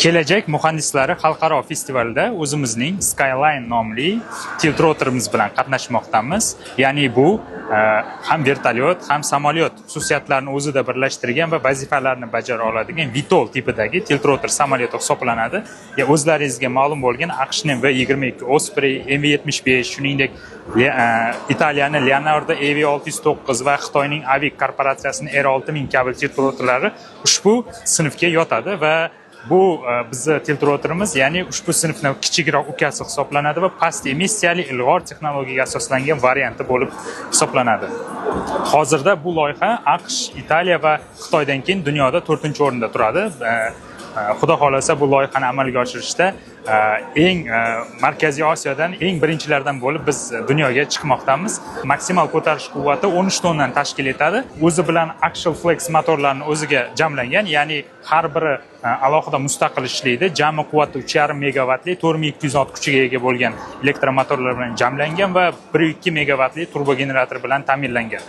Kelajak muhandislari xalqaro festivalida o'zimizning Skyline nomli tiltrotorimiz bilan qatnashmoqdamiz. Ya'ni bu ham vertolyot, ham samolyot xususiyatlarini o'zida birlashtirgan va vazifalarni bajara oladigan Vitol tipidagi tiltrotor samolyoti hisoblanadi. O'zlaringizga ma'lum bo'lgan AQShning V22 Osprey, MV75, shuningdek Italiyaning Leonardo EV609 va Xitoyning Avic korporatsiyasining R6000 kabi tiltrotorlari ushbu sinfga yotadi va bu bizni tiltrotorimiz, ya'ni ushbu sinfning kichikroq ukasi hisoblanadi va past emissiyali ilg'or texnologiyaga asoslangan varianti bo'lib hisoblanadi. Hozirda bu loyiha AQSh, Italiya va Xitoydan keyin dunyoda 4-o'rinda turadi. Xudo xolasa bu loyihani amalga oshirishda eng Markaziy Osiyodan eng birinchilardan bo'lib biz dunyoga chiqmoqdamiz. Maksimal ko'tarish quvvati 13 tonnani tashkil etadi. O'zi bilan Axial Flex motorlarini o'ziga jamlangan, ya'ni har biri alohida mustaqil ishlaydi. Jami quvvati 3,5 megavatli 4200 ot kuchiga ega bo'lgan elektromotorlar bilan jamlangan va 1,2 megavatli turbo generator bilan ta'minlangan.